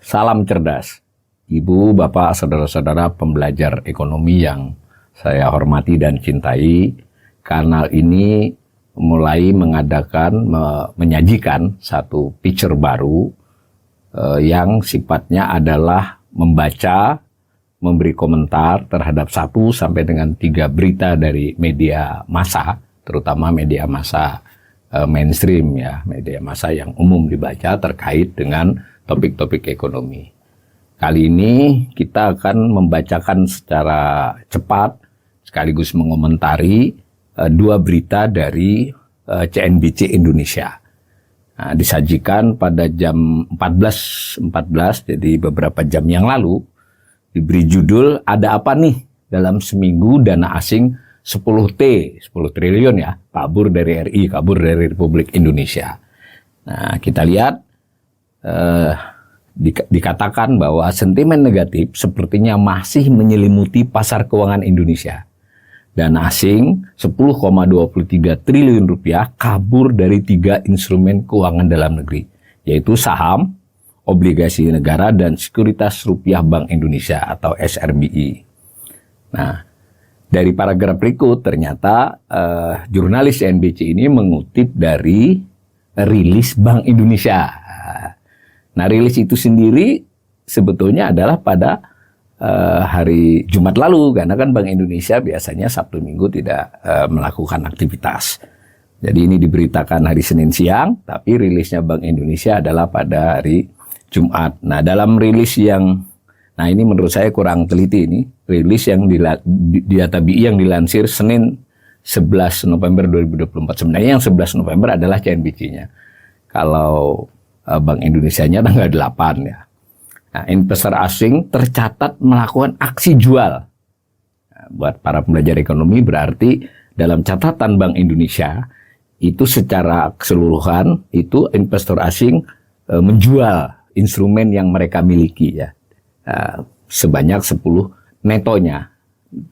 Salam cerdas, Ibu, Bapak, Saudara-saudara pembelajar ekonomi yang saya hormati dan cintai. Kanal ini mulai menyajikan satu feature baru yang sifatnya adalah membaca, memberi komentar terhadap 1 sampai dengan 3 berita dari media massa, terutama media massa mainstream ya, media massa yang umum dibaca terkait dengan topik-topik ekonomi. Kali ini kita akan membacakan secara cepat sekaligus mengomentari 2 berita dari CNBC Indonesia. Nah, disajikan pada jam 14.14, jadi beberapa jam yang lalu, diberi judul "Ada apa nih dalam seminggu dana asing 10 triliun ya, kabur dari RI, kabur dari Republik Indonesia." Nah, kita lihat dikatakan bahwa sentimen negatif sepertinya masih menyelimuti pasar keuangan Indonesia. Dana asing 10,23 triliun rupiah kabur dari 3 instrumen keuangan dalam negeri, yaitu saham, obligasi negara, dan sekuritas rupiah Bank Indonesia atau SRBI. Nah, dari paragraf berikut ternyata jurnalis CNBC ini mengutip dari rilis Bank Indonesia. Nah, rilis itu sendiri sebetulnya adalah pada hari Jumat lalu, karena kan Bank Indonesia biasanya Sabtu Minggu tidak melakukan aktivitas. Jadi ini diberitakan hari Senin siang, tapi rilisnya Bank Indonesia adalah pada hari Jumat. Nah, dalam rilis nah ini menurut saya kurang teliti ini, rilis yang di data BI yang dilansir Senin 11 November 2024. Sebenarnya yang 11 November adalah CNBC-nya. Kalau Bank Indonesia-nya tanggal 8 ya. Nah, investor asing tercatat melakukan aksi jual. Nah, buat para pembelajar ekonomi berarti dalam catatan Bank Indonesia itu secara keseluruhan itu investor asing menjual instrumen yang mereka miliki ya. Sebanyak 10 netonya.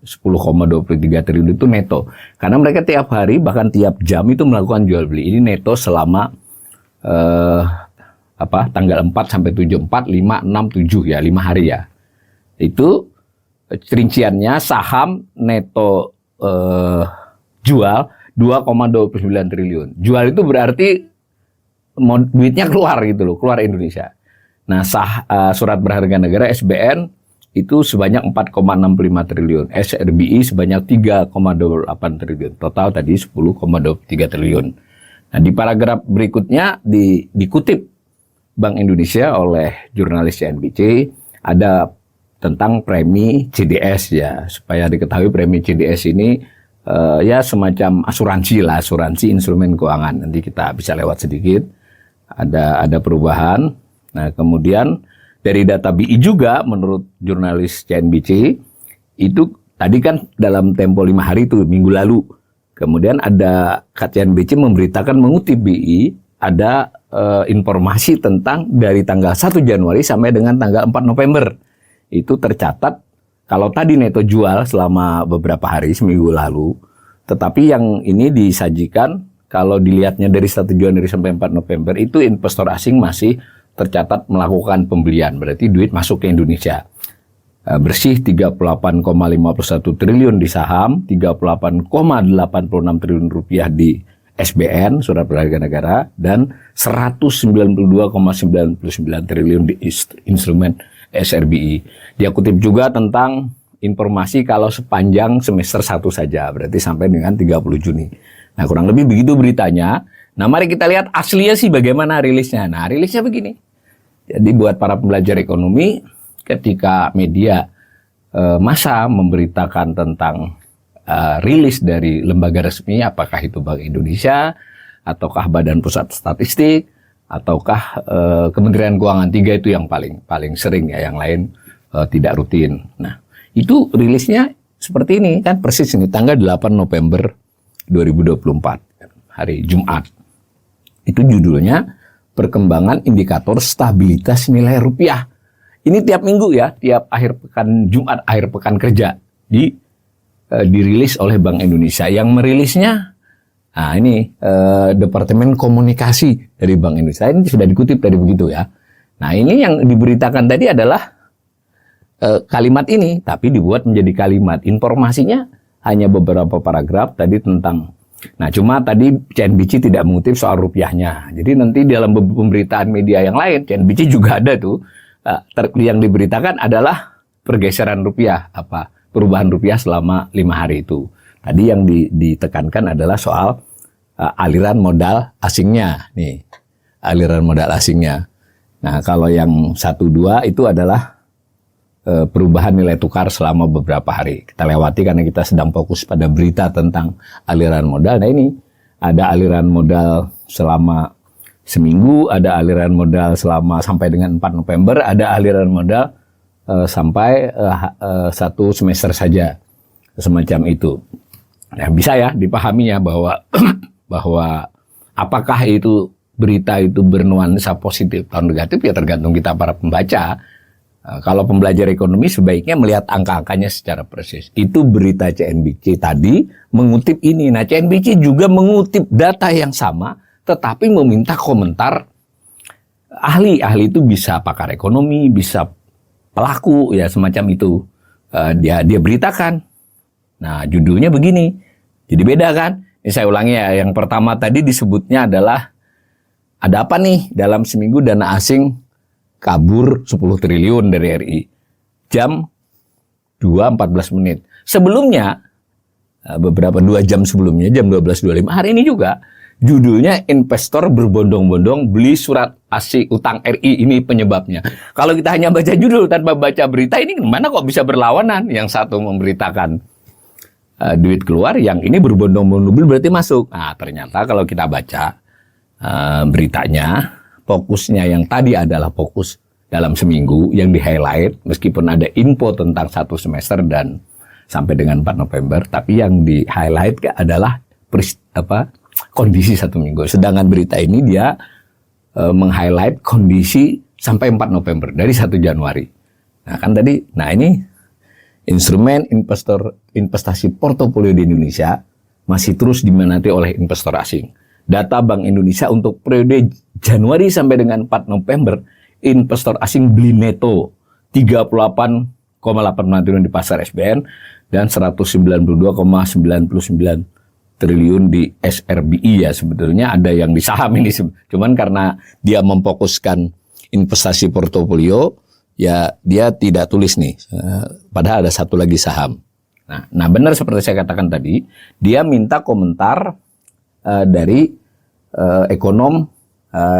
10,23 triliun itu neto. Karena mereka tiap hari bahkan tiap jam itu melakukan jual beli. Ini neto selama tanggal 4 sampai 7, 4, 5, 6, 7 ya, 5 hari ya. Itu rinciannya saham neto jual 2,29 triliun. Jual itu berarti duitnya keluar gitu loh, keluar Indonesia. Nah, surat berharga negara SBN itu sebanyak 4,65 triliun. SRBI sebanyak 3,28 triliun. Total tadi 10,23 triliun. Nah, di paragraf berikutnya dikutip Bank Indonesia oleh jurnalis CNBC ada tentang premi CDS ya, supaya diketahui premi CDS ini ya semacam asuransi lah, asuransi instrumen keuangan. Nanti kita bisa lewat sedikit, ada perubahan. Nah, kemudian dari data BI juga menurut jurnalis CNBC itu tadi kan dalam tempo 5 hari itu minggu lalu. Kemudian ada CNBC memberitakan mengutip BI ada informasi tentang dari tanggal 1 Januari sampai dengan tanggal 4 November. Itu tercatat kalau tadi neto jual selama beberapa hari seminggu lalu, tetapi yang ini disajikan kalau dilihatnya dari 1 Januari sampai 4 November itu investor asing masih tercatat melakukan pembelian, berarti duit masuk ke Indonesia. Bersih 38,51 triliun di saham, 38,86 triliun rupiah di SBN, surat berharga negara, dan 192,99 triliun di instrumen SRBI. Dia kutip juga tentang informasi kalau sepanjang semester 1 saja, berarti sampai dengan 30 Juni. Nah, kurang lebih begitu beritanya. Nah, mari kita lihat aslinya sih bagaimana rilisnya. Nah, rilisnya begini. Jadi buat para pembelajar ekonomi, ketika media massa memberitakan tentang rilis dari lembaga resmi, apakah itu Bank Indonesia, ataukah Badan Pusat Statistik, ataukah Kementerian Keuangan, 3 itu yang paling sering ya, yang lain tidak rutin. Nah, itu rilisnya seperti ini kan, persis ini tanggal 8 November 2024, hari Jumat. Itu judulnya Perkembangan Indikator Stabilitas Nilai Rupiah. Ini tiap minggu ya, tiap akhir pekan Jumat, akhir pekan kerja dirilis oleh Bank Indonesia. Yang merilisnya, nah ini Departemen Komunikasi dari Bank Indonesia. Ini sudah dikutip tadi begitu ya. Nah, ini yang diberitakan tadi adalah kalimat ini, tapi dibuat menjadi kalimat. Informasinya hanya beberapa paragraf tadi tentang. Nah, cuma tadi CNBC tidak mengutip soal rupiahnya. Jadi nanti dalam pemberitaan media yang lain, CNBC juga ada tuh, yang diberitakan adalah pergeseran rupiah, perubahan rupiah selama 5 hari itu. Tadi yang ditekankan adalah soal aliran modal asingnya, nih, aliran modal asingnya. Nah, kalau yang 1-2 itu adalah perubahan nilai tukar selama beberapa hari. Kita lewati karena kita sedang fokus pada berita tentang aliran modal. Nah, ini ada aliran modal selama seminggu, ada aliran modal selama sampai dengan 4 November, ada aliran modal sampai 1 semester saja, semacam itu. Nah, bisa ya dipahami ya bahwa bahwa apakah itu berita itu bernuansa positif atau negatif ya tergantung kita para pembaca. Kalau pembelajar ekonomi sebaiknya melihat angka-angkanya secara persis. Itu berita CNBC tadi mengutip ini. Nah, CNBC juga mengutip data yang sama, tetapi meminta komentar ahli. Ahli itu bisa pakar ekonomi, bisa pelaku, ya semacam itu. Dia beritakan. Nah, judulnya begini. Jadi beda kan? Ini saya ulangi ya. Yang pertama tadi disebutnya adalah ada apa nih dalam seminggu dana asing kabur 10 triliun dari RI. Jam 2.14 menit. Sebelumnya, beberapa 2 jam sebelumnya, jam 12.25, hari ini juga, judulnya investor berbondong-bondong beli surat asing utang RI, ini penyebabnya. Kalau kita hanya baca judul tanpa baca berita, ini gimana kok bisa berlawanan? Yang satu memberitakan duit keluar, yang ini berbondong-bondong berarti masuk. Nah, ternyata kalau kita baca beritanya, fokusnya yang tadi adalah fokus dalam seminggu yang di-highlight, meskipun ada info tentang 1 semester dan sampai dengan 4 November, tapi yang di-highlight adalah kondisi 1 minggu. Sedangkan berita ini dia meng-highlight kondisi sampai 4 November, dari 1 Januari. Nah kan tadi, ini instrumen investasi portofolio di Indonesia masih terus diminati oleh investor asing. Data Bank Indonesia untuk periode Januari sampai dengan 4 November, investor asing beli neto 38,8 triliun di pasar SBN dan 192,99 triliun di SRBI ya. Sebetulnya ada yang di saham ini, cuman karena dia memfokuskan investasi portofolio, ya dia tidak tulis nih. Padahal ada satu lagi saham. Nah benar seperti saya katakan tadi, dia minta komentar dari ekonom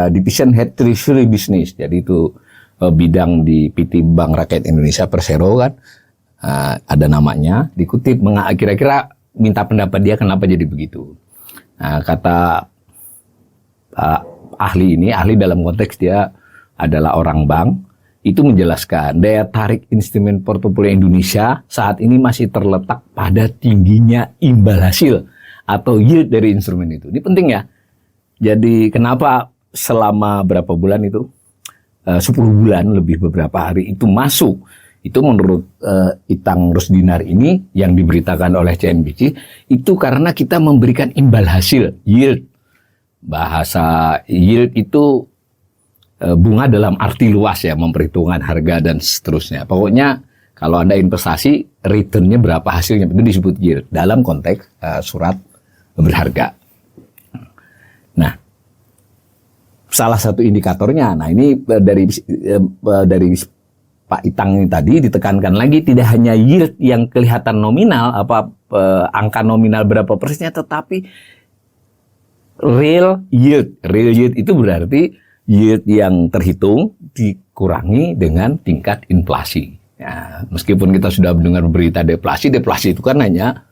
Division Head Treasury Business. Jadi itu bidang di PT Bank Rakyat Indonesia, Persero kan, ada namanya, dikutip kira-kira minta pendapat dia kenapa jadi begitu. Kata ahli ini, ahli dalam konteks dia adalah orang bank, itu menjelaskan daya tarik instrumen portofolio Indonesia saat ini masih terletak pada tingginya imbal hasil atau yield dari instrumen itu. Ini penting ya. Jadi kenapa selama berapa bulan itu, 10 bulan lebih beberapa hari itu masuk. Itu menurut Itang Rusdinar ini yang diberitakan oleh CNBC, itu karena kita memberikan imbal hasil, yield. Bahasa yield itu bunga dalam arti luas ya, memperhitungkan harga dan seterusnya. Pokoknya kalau Anda investasi, returnnya berapa hasilnya, itu disebut yield dalam konteks surat berharga. Nah, salah satu indikatornya, ini dari Pak Itang ini tadi ditekankan lagi, tidak hanya yield yang kelihatan nominal, angka nominal berapa persisnya, tetapi real yield. Real yield itu berarti yield yang terhitung dikurangi dengan tingkat inflasi. Ya, meskipun kita sudah mendengar berita deflasi itu kan hanya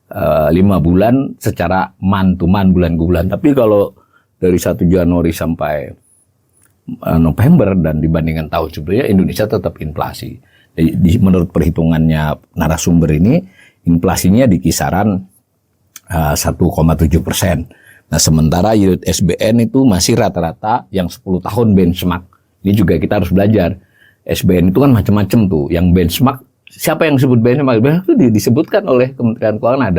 5 bulan secara month to month, bulan ke bulan. Tapi kalau dari 1 Januari sampai November dan dibandingkan tahun sebelumnya, Indonesia tetap inflasi. Menurut perhitungannya narasumber ini, inflasinya di kisaran 1,7%. Nah, sementara yield SBN itu masih rata-rata yang 10 tahun benchmark. Ini juga kita harus belajar. SBN itu kan macam-macam tuh. Yang benchmark, siapa yang sebut benchmark? Itu disebutkan oleh Kementerian Keuangan,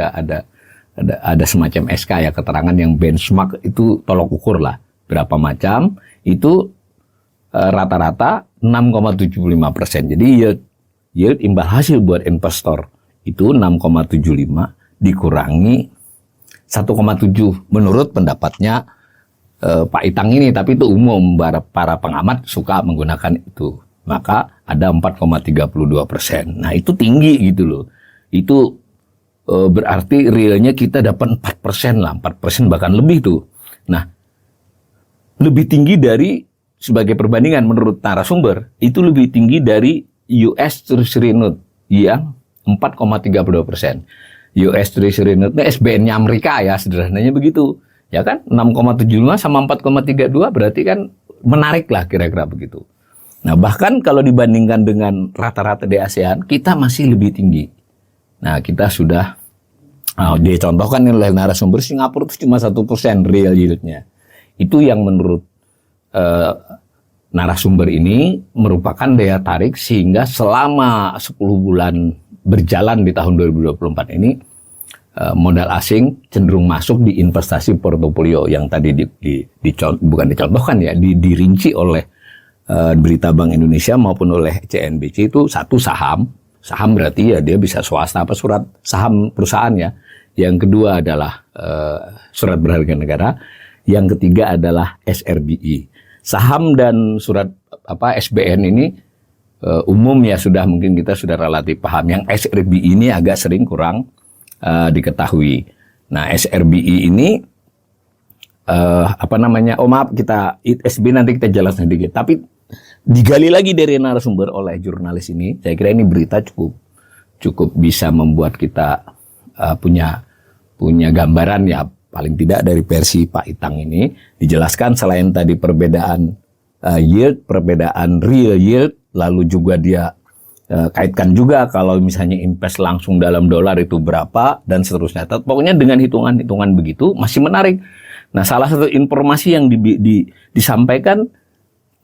ada semacam SK ya, keterangan yang benchmark itu tolok ukur lah. Berapa macam, itu rata-rata 6,75%. Jadi yield imbal hasil buat investor itu 6,75 dikurangi 1,7 menurut pendapatnya Pak Itang ini, tapi itu umum, para pengamat suka menggunakan itu. Maka ada 4,32%. Nah itu tinggi gitu loh. Itu berarti realnya kita dapat 4% lah, 4% bahkan lebih tuh. Nah lebih tinggi dari, sebagai perbandingan menurut narasumber, itu lebih tinggi dari US Treasury Note yang 4,32%. US Treasury Note-nya SBN-nya Amerika ya, sederhananya begitu. Ya kan, 6,75 sama 4,32 berarti kan menarik lah kira-kira begitu. Nah, bahkan kalau dibandingkan dengan rata-rata di ASEAN, kita masih lebih tinggi. Nah, kita sudah, dicontohkan oleh narasumber, Singapura itu cuma 1% real yield-nya. Itu yang menurut narasumber ini merupakan daya tarik sehingga selama 10 bulan berjalan di tahun 2024 ini, modal asing cenderung masuk di investasi portofolio yang tadi bukan dicontohkan ya, dirinci oleh berita Bank Indonesia maupun oleh CNBC. Itu satu saham berarti ya dia bisa swasta apa surat saham perusahaan ya. Yang kedua adalah surat berharga negara. Yang ketiga adalah SRBI. Saham dan surat SBN ini umum ya, mungkin kita sudah relatif paham. Yang SRBI ini agak sering kurang diketahui. Nah, SRBI ini maaf, kita SB nanti kita jelaskan sedikit. Tapi digali lagi dari narasumber oleh jurnalis ini, saya kira ini berita cukup bisa membuat kita punya gambaran ya, paling tidak dari versi Pak Itang ini dijelaskan selain tadi perbedaan yield, perbedaan real yield, lalu juga dia kaitkan juga kalau misalnya invest langsung dalam dolar itu berapa dan seterusnya. Pokoknya dengan hitungan-hitungan begitu masih menarik. Nah, salah satu informasi yang disampaikan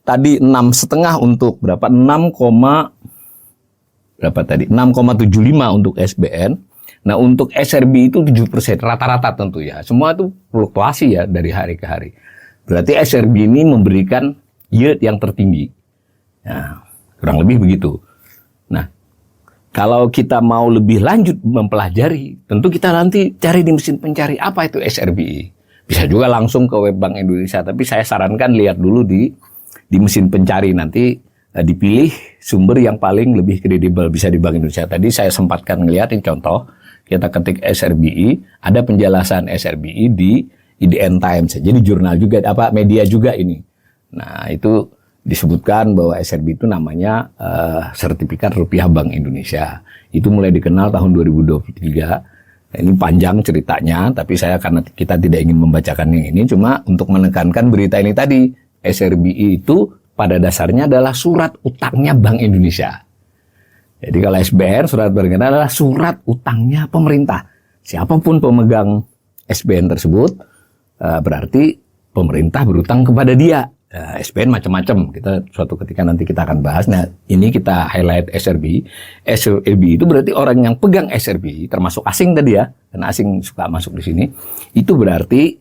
tadi 6,5 untuk berapa? 6,75 untuk SBN. Nah, untuk SRB itu 7% rata-rata tentu ya. Semua itu fluktuasi ya dari hari ke hari. Berarti SRB ini memberikan yield yang tertinggi. Nah, kurang lebih begitu. Nah, kalau kita mau lebih lanjut mempelajari, tentu kita nanti cari di mesin pencari apa itu SRBI. Bisa juga langsung ke web Bank Indonesia, tapi saya sarankan lihat dulu di mesin pencari, nanti dipilih sumber yang paling lebih kredibel, bisa di Bank Indonesia. Tadi saya sempatkan ngeliatin contoh, kita ketik SRBI, ada penjelasan SRBI di IDN Times, jadi jurnal juga, media juga ini. Nah, itu disebutkan bahwa SRB itu namanya sertifikat rupiah Bank Indonesia. Itu mulai dikenal tahun 2023. Nah, ini panjang ceritanya, tapi karena kita tidak ingin membacakan yang ini, cuma untuk menekankan berita ini tadi. SRBI itu pada dasarnya adalah surat utangnya Bank Indonesia. Jadi kalau SBN, surat berharga adalah surat utangnya pemerintah. Siapapun pemegang SBN tersebut, berarti pemerintah berutang kepada dia. SBN macam-macam, kita suatu ketika nanti kita akan bahas. Nah, ini kita highlight SRB. SRB itu berarti orang yang pegang SRB, termasuk asing tadi ya, karena asing suka masuk di sini. Itu berarti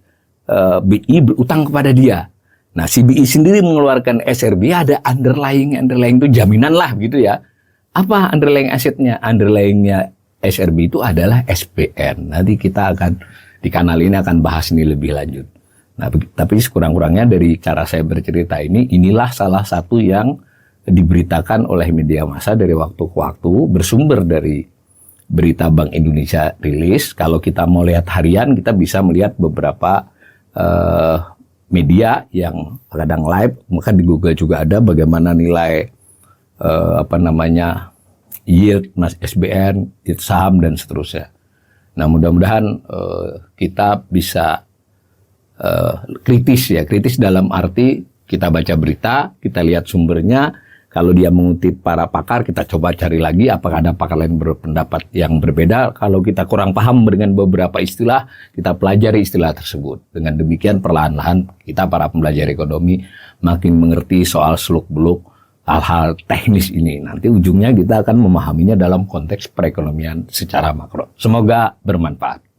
BI berutang kepada dia. Nah, si BI sendiri mengeluarkan SRB, ada underlying itu jaminan lah gitu ya. Apa underlying asetnya? Underlyingnya SRB itu adalah SBN. Nanti kita akan di kanal ini akan bahas ini lebih lanjut. Nah, tapi sekurang-kurangnya dari cara saya bercerita ini, inilah salah satu yang diberitakan oleh media massa dari waktu ke waktu, bersumber dari berita Bank Indonesia rilis. Kalau kita mau lihat harian, kita bisa melihat beberapa media yang kadang live, maka di Google juga ada bagaimana nilai yield SBN, yield saham dan seterusnya. Nah, mudah-mudahan kita bisa kritis dalam arti kita baca berita, kita lihat sumbernya. Kalau dia mengutip para pakar, kita coba cari lagi apakah ada pakar lain berpendapat yang berbeda. Kalau kita kurang paham dengan beberapa istilah, kita pelajari istilah tersebut. Dengan demikian perlahan-lahan kita para pembelajar ekonomi makin mengerti soal seluk-beluk hal-hal teknis ini. Nanti ujungnya kita akan memahaminya dalam konteks perekonomian secara makro. Semoga bermanfaat.